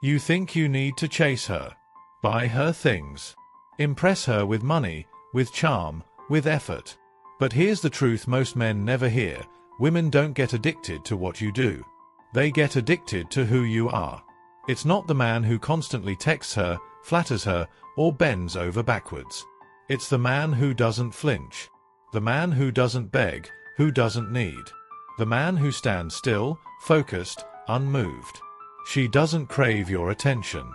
You think you need to chase her, buy her things, impress her with money, with charm, with effort. But here's the truth most men never hear: women don't get addicted to what you do. They get addicted to who you are. It's not the man who constantly texts her, flatters her, or bends over backwards. It's the man who doesn't flinch. The man who doesn't beg, who doesn't need. The man who stands still, focused, unmoved. She doesn't crave your attention.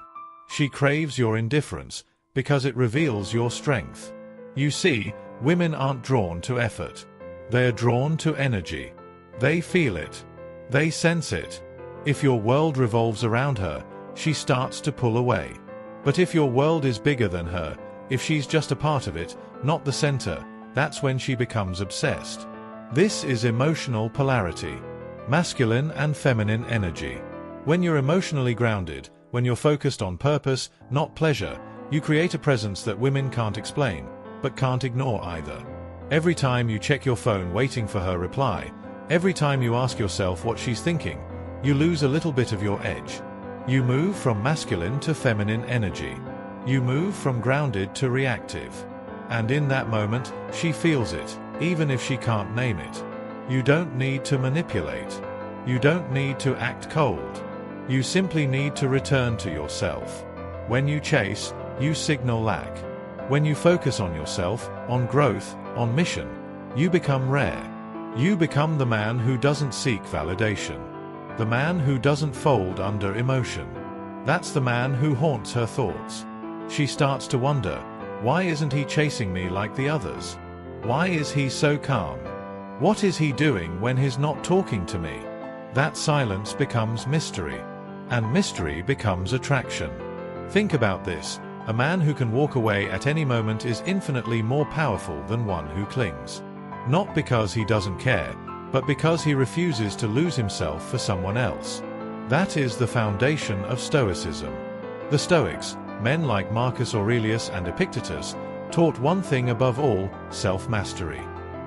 She craves your indifference, because it reveals your strength. You see, women aren't drawn to effort. They're drawn to energy. They feel it. They sense it. If your world revolves around her, she starts to pull away. But if your world is bigger than her, if she's just a part of it, not the center, that's when she becomes obsessed. This is emotional polarity. Masculine and feminine energy. When you're emotionally grounded, when you're focused on purpose, not pleasure, you create a presence that women can't explain, but can't ignore either. Every time you check your phone waiting for her reply, every time you ask yourself what she's thinking, you lose a little bit of your edge. You move from masculine to feminine energy. You move from grounded to reactive. And in that moment, she feels it, even if she can't name it. You don't need to manipulate. You don't need to act cold. You simply need to return to yourself. When you chase, you signal lack. When you focus on yourself, on growth, on mission, you become rare. You become the man who doesn't seek validation. The man who doesn't fold under emotion. That's the man who haunts her thoughts. She starts to wonder, why isn't he chasing me like the others? Why is he so calm? What is he doing when he's not talking to me? That silence becomes mystery. And mystery becomes attraction. Think about this. A man who can walk away at any moment is infinitely more powerful than one who clings. Not because he doesn't care, but because he refuses to lose himself for someone else. That is the foundation of Stoicism. The Stoics, men like Marcus Aurelius and Epictetus, taught one thing above all: self-mastery.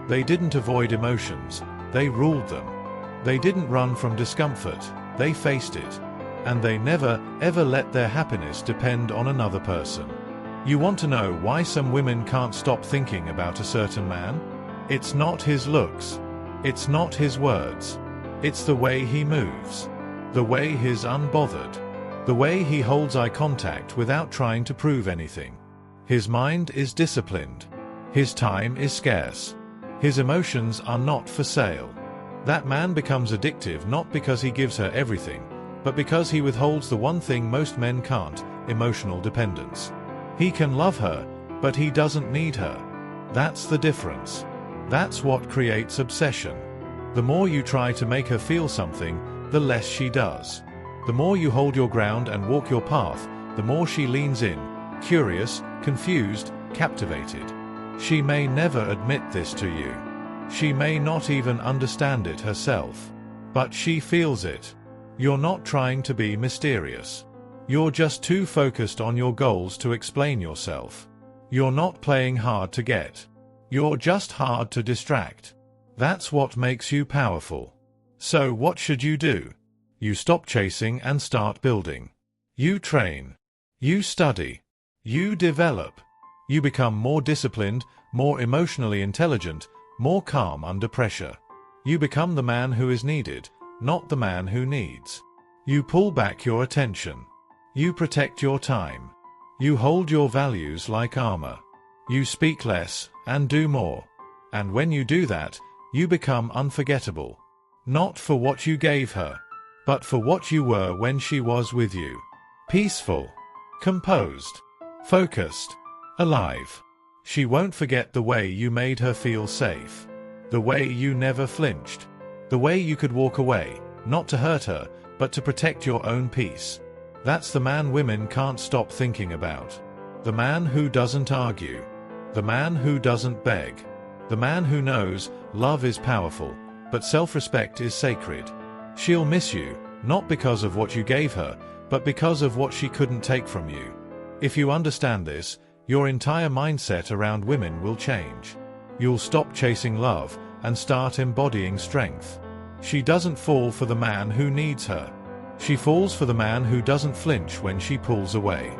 They didn't avoid emotions, they ruled them. They didn't run from discomfort, they faced it. And they never, ever let their happiness depend on another person. You want to know why some women can't stop thinking about a certain man? It's not his looks. It's not his words. It's the way he moves. The way he's unbothered. The way he holds eye contact without trying to prove anything. His mind is disciplined. His time is scarce. His emotions are not for sale. That man becomes addictive not because he gives her everything, but because he withholds the one thing most men can't: emotional dependence. He can love her, but he doesn't need her. That's the difference. That's what creates obsession. The more you try to make her feel something, the less she does. The more you hold your ground and walk your path, the more she leans in, curious, confused, captivated. She may never admit this to you. She may not even understand it herself. But she feels it. You're not trying to be mysterious. You're just too focused on your goals to explain yourself. You're not playing hard to get. You're just hard to distract. That's what makes you powerful. So what should you do? You stop chasing and start building. You train. You study. You develop. You become more disciplined, more emotionally intelligent, more calm under pressure. You become the man who is needed, not the man who needs. You pull back your attention. You protect your time. You hold your values like armor. You speak less and do more. And when you do that, you become unforgettable. Not for what you gave her, but for what you were when she was with you. Peaceful, composed, focused, alive. She won't forget the way you made her feel safe. The way you never flinched. The way you could walk away, not to hurt her, but to protect your own peace. That's the man women can't stop thinking about. The man who doesn't argue. The man who doesn't beg. The man who knows love is powerful, but self-respect is sacred. She'll miss you, not because of what you gave her, but because of what she couldn't take from you. If you understand this, your entire mindset around women will change. You'll stop chasing love and start embodying strength. She doesn't fall for the man who needs her. She falls for the man who doesn't flinch when she pulls away,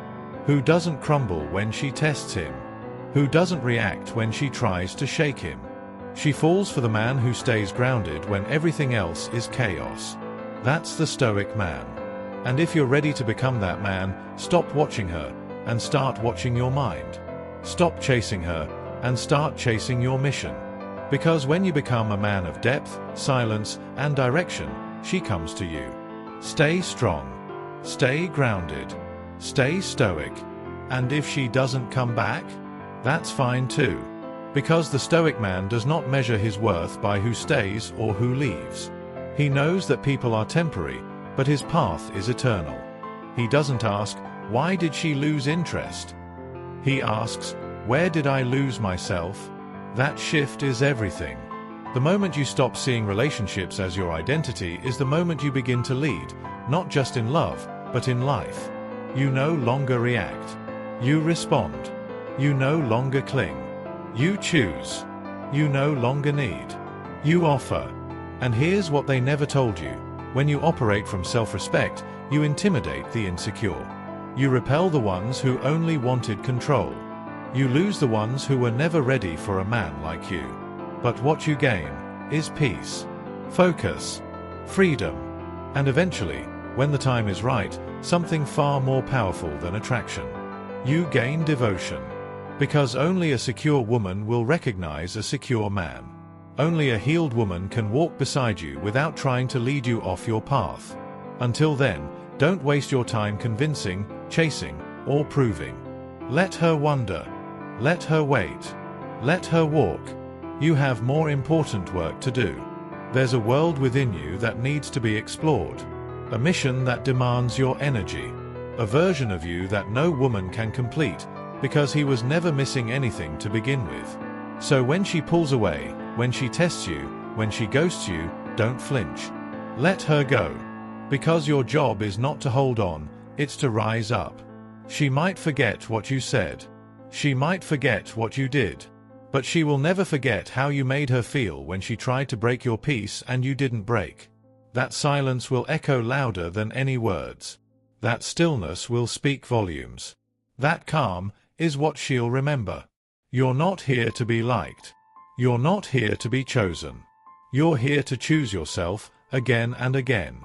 who doesn't crumble when she tests him, who doesn't react when she tries to shake him. She falls for the man who stays grounded when everything else is chaos. That's the Stoic man. And if you're ready to become that man, stop watching her and start watching your mind. Stop chasing her and start chasing your mission. Because when you become a man of depth, silence, and direction, she comes to you. Stay strong. Stay grounded. Stay stoic. And if she doesn't come back, that's fine too. Because the Stoic man does not measure his worth by who stays or who leaves. He knows that people are temporary, but his path is eternal. He doesn't ask, why did she lose interest? He asks, where did I lose myself? That shift is everything. The moment you stop seeing relationships as your identity is the moment you begin to lead, not just in love, but in life. You no longer react. You respond. You no longer cling. You choose. You no longer need. You offer. And here's what they never told you. When you operate from self-respect, you intimidate the insecure. You repel the ones who only wanted control. You lose the ones who were never ready for a man like you. But what you gain is peace, focus, freedom, and eventually, when the time is right, something far more powerful than attraction. You gain devotion. Because only a secure woman will recognize a secure man. Only a healed woman can walk beside you without trying to lead you off your path. Until then, don't waste your time convincing, chasing, or proving. Let her wonder. Let her wait. Let her walk. You have more important work to do. There's a world within you that needs to be explored. A mission that demands your energy. A version of you that no woman can complete, because he was never missing anything to begin with. So when she pulls away, when she tests you, when she ghosts you, don't flinch. Let her go. Because your job is not to hold on, it's to rise up. She might forget what you said. She might forget what you did. But she will never forget how you made her feel when she tried to break your peace and you didn't break. That silence will echo louder than any words. That stillness will speak volumes. That calm is what she'll remember. You're not here to be liked. You're not here to be chosen. You're here to choose yourself again and again.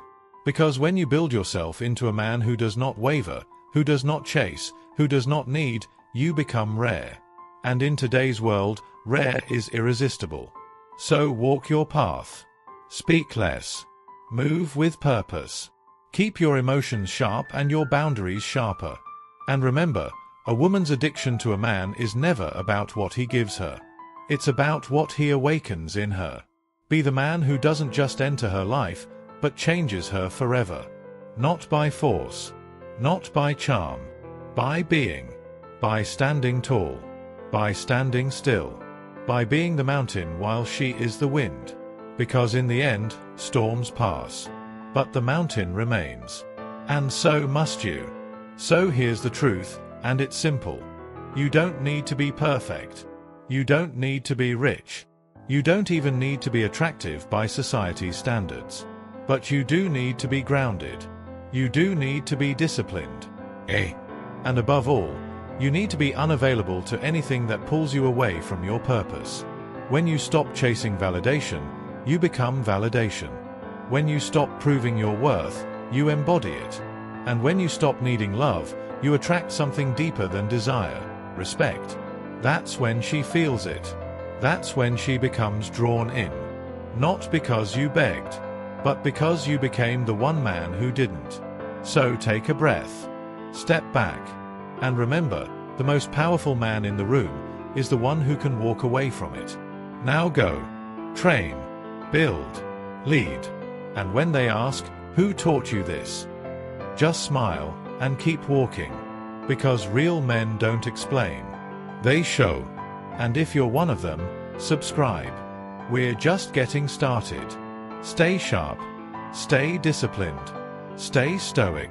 Because when you build yourself into a man who does not waver, who does not chase, who does not need, you become rare. And in today's world, rare is irresistible. So walk your path. Speak less. Move with purpose. Keep your emotions sharp and your boundaries sharper. And remember, a woman's addiction to a man is never about what he gives her. It's about what he awakens in her. Be the man who doesn't just enter her life, but changes her forever. Not by force. Not by charm. By being. By standing tall. By standing still. By being the mountain while she is the wind. Because in the end, storms pass. But the mountain remains. And so must you. So here's the truth, and it's simple. You don't need to be perfect. You don't need to be rich. You don't even need to be attractive by society's standards. But you do need to be grounded. You do need to be disciplined. And above all, you need to be unavailable to anything that pulls you away from your purpose. When you stop chasing validation, you become validation. When you stop proving your worth, you embody it. And when you stop needing love, you attract something deeper than desire, respect. That's when she feels it. That's when she becomes drawn in. Not because you begged, but because you became the one man who didn't. So take a breath. Step back. And remember, the most powerful man in the room is the one who can walk away from it. Now go. Train. Build. Lead. And when they ask, who taught you this? Just smile and keep walking. Because real men don't explain. They show. And if you're one of them, subscribe. We're just getting started. Stay sharp. Stay disciplined. Stay stoic.